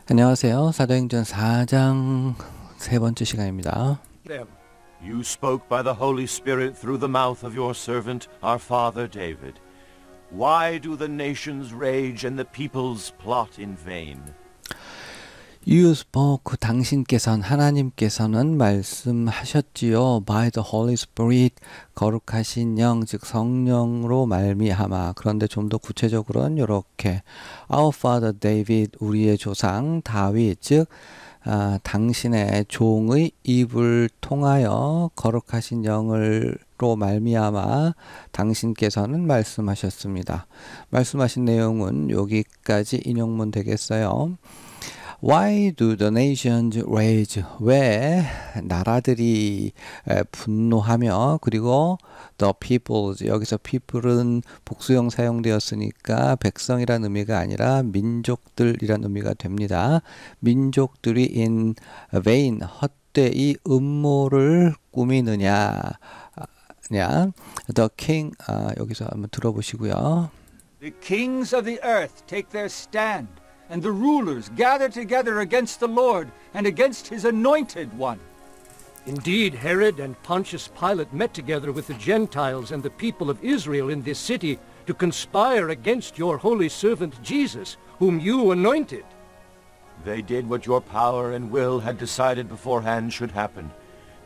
안녕하세요. 사도행전 4장 세 번째 시간입니다. them. You spoke by the Holy Spirit through the mouth of your servant, our father David. Why do the nations rage and the peoples plot in vain? You spoke, 당신께서는 하나님께서는 말씀하셨지요. By the Holy Spirit, 거룩하신 영, 즉 성령으로 말미암아. 그런데 좀 더 구체적으로는 이렇게 Our father David, 우리의 조상 다윗, 즉 당신의 종의 입을 통하여 거룩하신 영을로 말미암아 당신께서는 말씀하셨습니다. 말씀하신 내용은 여기까지 인용문 되겠어요. Why do the nations rage? 왜 나라들이 분노하며 그리고 the peoples, 여기서 people은 복수형 사용되었으니까 백성이란 의미가 아니라 민족들이란 의미가 됩니다. 민족들이 in vain, 헛되이 음모를 꾸미느냐. The king, 여기서 한번 들어보시고요. The kings of the earth take their stand, and the rulers gather together against the Lord and against his anointed one. Indeed, Herod and Pontius Pilate met together with the Gentiles and the people of Israel in this city to conspire against your holy servant Jesus, whom you anointed. They did what your power and will had decided beforehand should happen.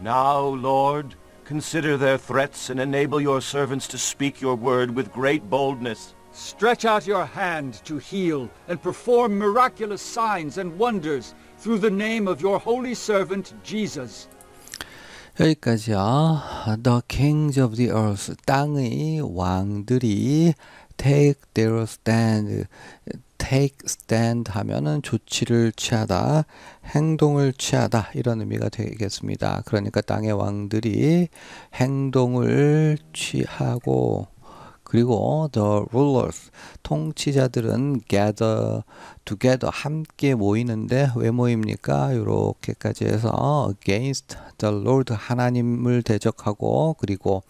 Now, Lord, consider their threats and enable your servants to speak your word with great boldness. Stretch out your hand to heal and perform miraculous signs and wonders through the name of your holy servant Jesus. 여기까지요. The kings of the earth, 땅의 왕들이 take their stand, take stand 하면은 조치를 취하다, 행동을 취하다 이런 의미가 되겠습니다. 그러니까 땅의 왕들이 행동을 취하고 그리고 the rulers, 통치자들은 gather together, 함께 모이는데 왜 모입니까? 이렇게까지 해서 against the Lord, 하나님을 대적하고 그리고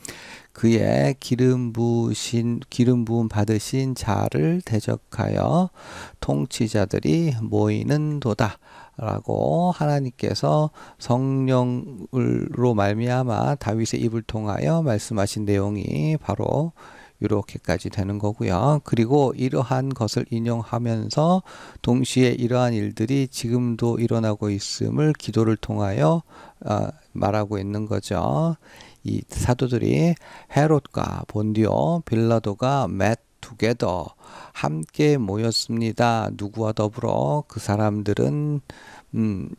그의 기름 부음 받으신 자를 대적하여 통치자들이 모이는도다. 라고 하나님께서 성령으로 말미암아 다윗의 입을 통하여 말씀하신 내용이 바로 이렇게까지 되는 거고요. 그리고 이러한 것을 인용하면서 동시에 이러한 일들이 지금도 일어나고 있음을 기도를 통하여 말하고 있는 거죠. 이 사도들이 헤롯과 본디오, 빌라도가 met together, 함께 모였습니다. 누구와 더불어? 그 사람들은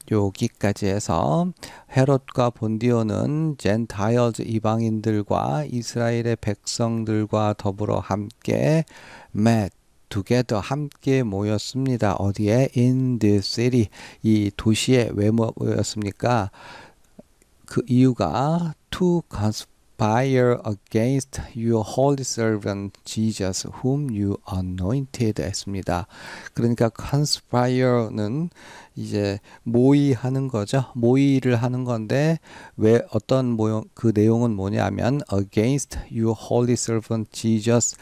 여기까지 해서 헤롯과 본디오는 젠타일즈, 이방인들과 이스라엘의 백성들과 더불어 함께 met together, 함께 모였습니다. 어디에? In this city, 이 도시에 왜 모였습니까? 그 이유가 to conspire against your holy servant Jesus, whom you anointed 했습니다. 그러니까 conspire는 이제 모의하는 거죠. 모의를 하는 건데 왜 어떤 모형 그 내용은 뭐냐면 against your holy servant Jesus,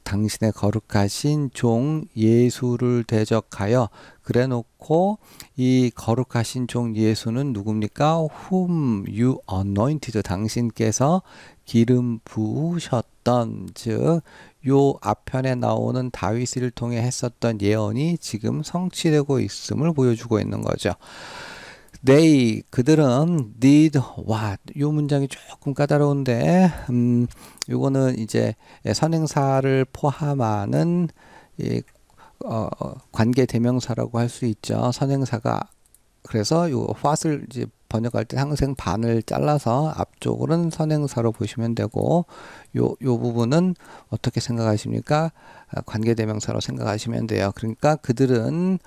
당신의 거룩하신 종 예수를 대적하여 그래놓고 이 거룩하신 종 예수는 누굽니까? Whom you anointed, 당신께서 기름 부으셨던, 즉 요 앞편에 나오는 다윗을 통해 했었던 예언이 지금 성취되고 있음을 보여주고 있는 거죠. They, 그들은 did what, 요 문장이 조금 까다로운데 요거는 이제 선행사를 포함하는 관계 대명사라고 할 수 있죠. 선행사가, 그래서 요 what을 이제 번역할 때 항상 반을 잘라서 앞쪽으로는 선행사로 보시면 되고 요 부분은 어떻게 생각하십니까? 관계대명사로 생각하시면 돼요. 그러니까 그들은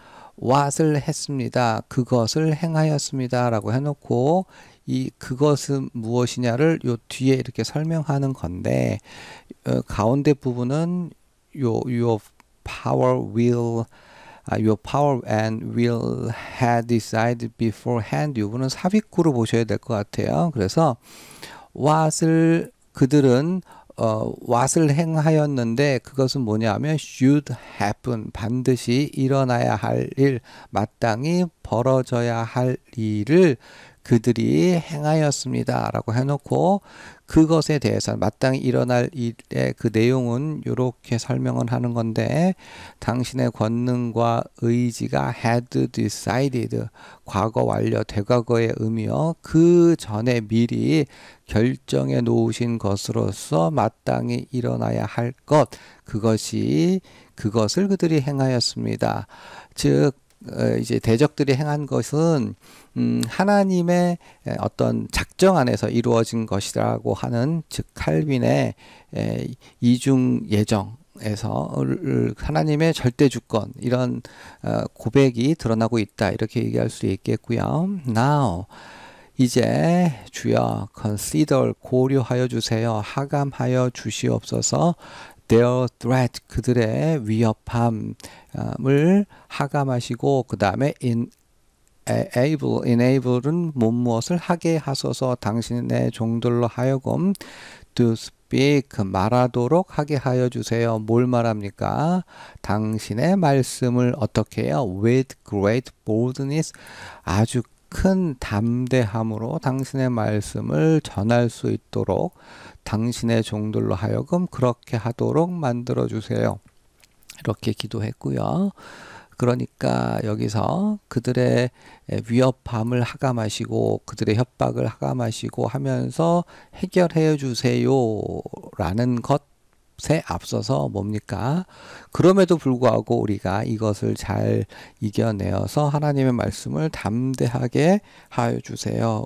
what을 했습니다. 그것을 행하였습니다. 라고 해놓고 이 그것은 무엇이냐를 요 뒤에 이렇게 설명하는 건데 가운데 부분은 your power will your power and will had decided beforehand, 이거는 삽입구로 보셔야 될 것 같아요. 그래서 what을 그들은 what을 행하였는데 그것은 뭐냐면 should happen 반드시 일어나야 할 일, 마땅히 벌어져야 할 일을 그들이 행하였습니다 라고 해놓고 그것에 대해서 마땅히 일어날 일의 그 내용은 이렇게 설명을 하는 건데 당신의 권능과 의지가 had decided 과거 완료 대과거의 의미요 그 전에 미리 결정해 놓으신 것으로서 마땅히 일어나야 할 것 그것을 그들이 행하였습니다. 즉 이제 대적들이 행한 것은 하나님의 어떤 작정 안에서 이루어진 것이라고 하는 즉 칼빈의 이중 예정에서 하나님의 절대 주권 이런 고백이 드러나고 있다 이렇게 얘기할 수 있겠고요. Now 이제 주여 consider 고려하여 주세요. 하감하여 주시옵소서. Their threat 그들의 위협함을 하감하시고 그 다음에 enable은 무엇을 하게 하소서 당신의 종들로 하여금 to speak 말하도록 하게 하여 주세요. 뭘 말합니까? 당신의 말씀을 어떻게 해요? With great boldness 아주 큰 담대함으로 당신의 말씀을 전할 수 있도록 당신의 종들로 하여금 그렇게 하도록 만들어 주세요. 이렇게 기도했고요. 그러니까 여기서 그들의 위협함을 하감하시고 그들의 협박을 하감하시고 하면서 해결해 주세요 라는 것에 앞서서 뭡니까? 그럼에도 불구하고 우리가 이것을 잘 이겨내어서 하나님의 말씀을 담대하게 하여 주세요.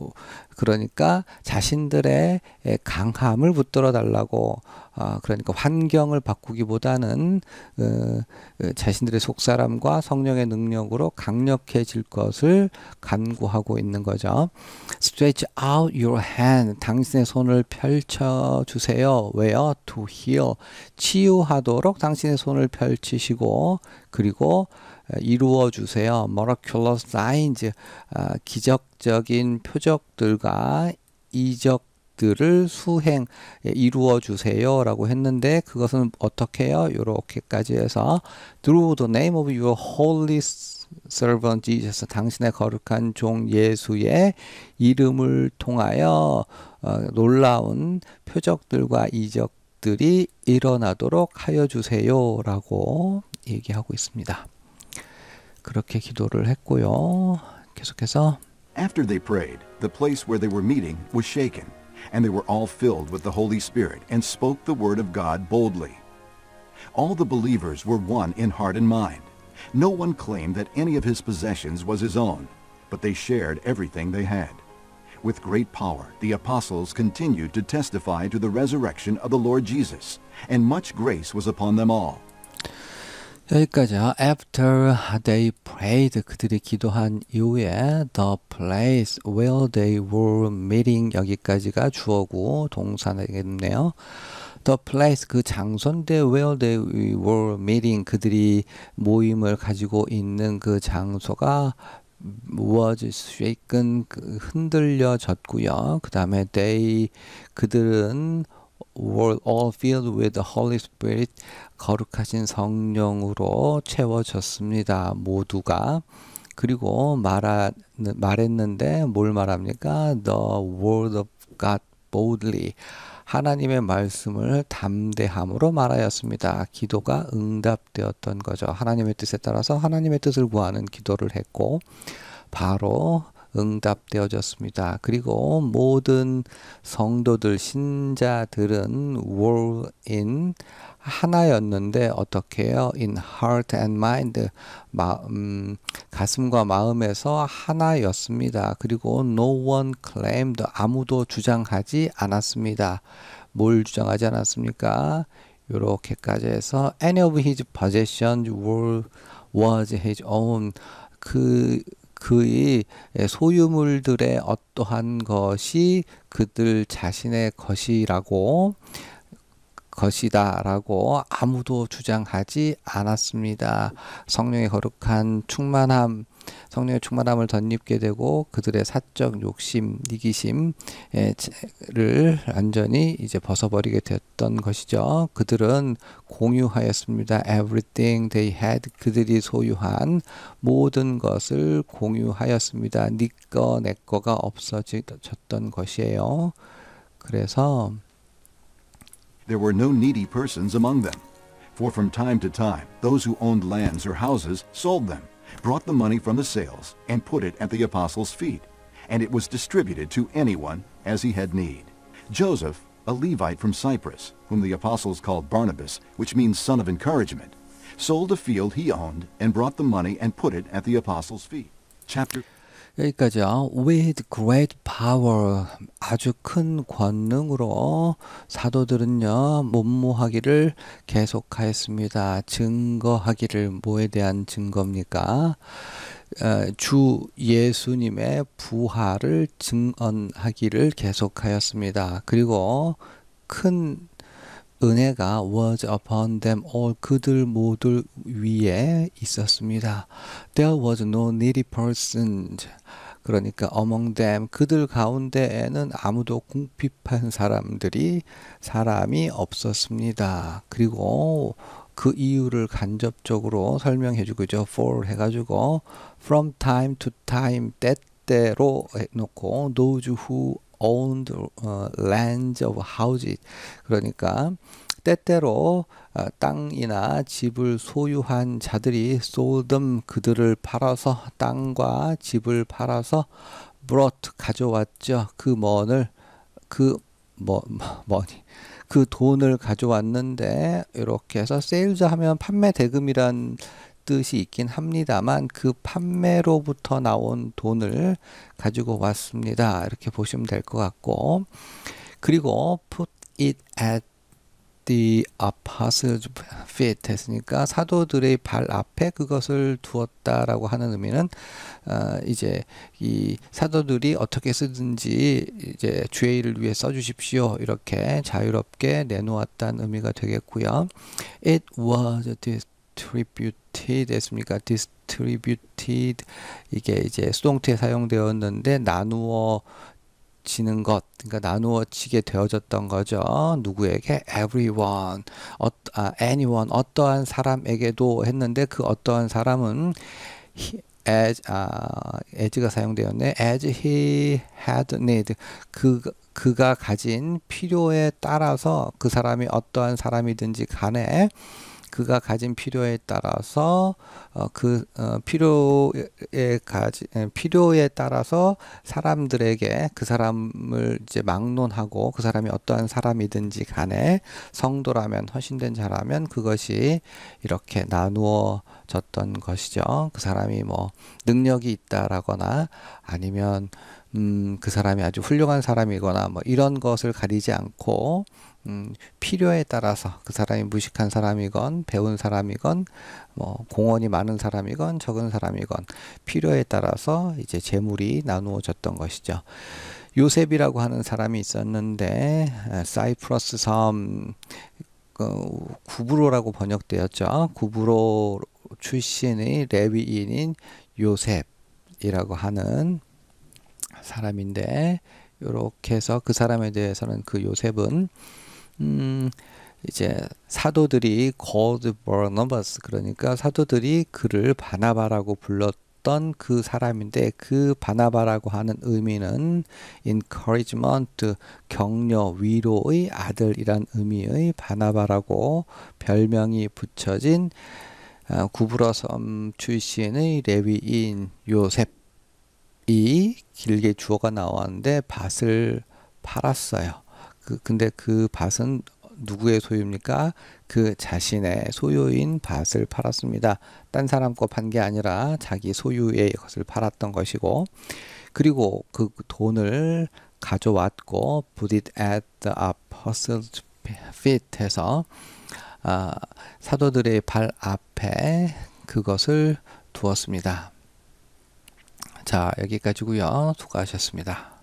그러니까 자신들의 강함을 붙들어 달라고 그러니까 환경을 바꾸기보다는 자신들의 속사람과 성령의 능력으로 강력해질 것을 간구하고 있는 거죠. Stretch out your hand. 당신의 손을 펼쳐 주세요. 왜요? To heal. 치유하도록 당신의 손을 펼치시고 그리고 이루어 주세요. Miraculous signs. 기적적인 표적들과 이적들을 수행 이루어 주세요 라고 했는데 그것은 어떻게 해요? 이렇게까지 해서 through the name of your holy servant Jesus 당신의 거룩한 종 예수의 이름을 통하여 놀라운 표적들과 이적들이 일어나도록 하여 주세요 라고 얘기하고 있습니다. 그렇게 기도를 했고요. 계속해서 After they prayed, the place where they were meeting was shaken, and they were all filled with the Holy Spirit and spoke the word of God boldly. All the believers were one in heart and mind. No one claimed that any of his possessions was his own, but they shared everything they had. With great power, the apostles continued to testify to the resurrection of the Lord Jesus, and much grace was upon them all. 여기까지요. After they prayed, 그들이 기도한 이후에 the place where they were meeting 여기까지가 주어고 동사겠네요. The place 그 장소인데 where they were meeting 그들이 모임을 가지고 있는 그 장소가 was shaken 흔들려졌고요. 그 다음에 they 그들은 were all filled with the Holy Spirit 거룩하신 성령으로 채워졌습니다. 모두가. 그리고 말했는데 뭘 말합니까? The word of God boldly 하나님의 말씀을 담대함으로 말하였습니다. 기도가 응답되었던 거죠. 하나님의 뜻에 따라서 하나님의 뜻을 구하는 기도를 했고 바로 응답되어졌습니다. 그리고 모든 성도들, 신자들은 were in 하나였는데 어떻게 해요? In heart and mind 가슴과 마음에서 하나였습니다. 그리고 no one claimed 아무도 주장하지 않았습니다. 뭘 주장하지 않았습니까? 요렇게까지 해서 any of his possessions was his own 그의 소유물들의 어떠한 것이 그들 자신의 것이다라고 아무도 주장하지 않았습니다. 성령의 거룩한 충만함 성령의 충만함을 덧입게 되고 그들의 사적 욕심, 이기심을 완전히 이제 벗어버리게 됐던 것이죠. 그들은 공유하였습니다. Everything they had, 그들이 소유한 모든 것을 공유하였습니다. 네 거, 내 거가 없어졌던 것이에요. 그래서 There were no needy persons among them. For from time to time, those who owned lands or houses sold them, brought the money from the sales, and put it at the apostles' feet, and it was distributed to anyone as he had need. Joseph, a Levite from Cyprus, whom the apostles called Barnabas, which means son of encouragement, sold a field he owned, and brought the money and put it at the apostles' feet. 여기까지요. With great power, 아주 큰 권능으로 사도들은요, 문무하기를 계속하였습니다. 증거하기를, 뭐에 대한 증거입니까? 주 예수님의 부활을 증언하기를 계속하였습니다. 그리고 큰 은혜가 was upon them all, 그들 모두 위에 있었습니다. There was no needy person, 그러니까 among them, 그들 가운데에는 아무도 궁핍한 사람이 없었습니다. 그리고 그 이유를 간접적으로 설명해 주고죠. for 해가지고 from time to time, 때때로 해놓고 those who owned lands of houses, 그러니까 때때로 땅이나 집을 소유한 자들이 sold them, 그들을 팔아서, 땅과 집을 팔아서 brought, 가져왔죠. 그 돈을 가져왔는데, 이렇게 해서 sales 하면 판매 대금이란 뜻이 있긴 합니다만 그 판매로부터 나온 돈을 가지고 왔습니다. 이렇게 보시면 될 것 같고, 그리고 put it at the apostles' feet 했으니까 사도들의 발 앞에 그것을 두었다라고 하는 의미는 이제 이 사도들이 어떻게 쓰든지 이제 주의 일을 위해 써주십시오, 이렇게 자유롭게 내놓았다는 의미가 되겠고요. It was distributed 했습니까? distributed, 이게 이제 수동태에 사용되었는데 나누어 지는 것, 그러니까 나누어지게 되어졌던 거죠. 누구에게? everyone, anyone, 어떠한 사람에게도 했는데 그 어떠한 사람은 as가 사용되었네. as he had need, 그가 가진 필요에 따라서, 그 사람이 어떠한 사람이든지 간에 그가 가진 필요에 따라서 필요에 따라서 사람들에게 그 사람을 이제 막론하고, 그 사람이 어떠한 사람이든지 간에 성도라면, 헌신된 자라면 그것이 이렇게 나누어졌던 것이죠. 그 사람이 뭐 능력이 있다라거나 아니면 그 사람이 아주 훌륭한 사람이거나 뭐 이런 것을 가리지 않고 필요에 따라서, 그 사람이 무식한 사람이건 배운 사람이건 뭐 공헌이 많은 사람이건 적은 사람이건 필요에 따라서 이제 재물이 나누어졌던 것이죠. 요셉이라고 하는 사람이 있었는데 사이프러스 섬 구브로라고 번역되었죠. 구브로 출신의 레위인인 요셉이라고 하는 사람인데, 이렇게 해서 그 사람에 대해서는, 그 요셉은 이제 사도들이 called Barnabas, 그러니까 사도들이 그를 바나바라고 불렀던 그 사람인데, 그 바나바라고 하는 의미는 encouragement, 격려, 위로의 아들이란 의미의 바나바라고 별명이 붙여진 구브로섬 출신의 레위인 요셉이 길게 주어가 나왔는데 밭을 팔았어요. 근데 그 밭은 누구의 소유입니까? 그 자신의 소유인 밭을 팔았습니다. 딴 사람 거 판 게 아니라 자기 소유의 것을 팔았던 것이고, 그리고 그 돈을 가져왔고 put it at the apostles' feet 해서 사도들의 발 앞에 그것을 두었습니다. 자, 여기까지고요. 수고하셨습니다.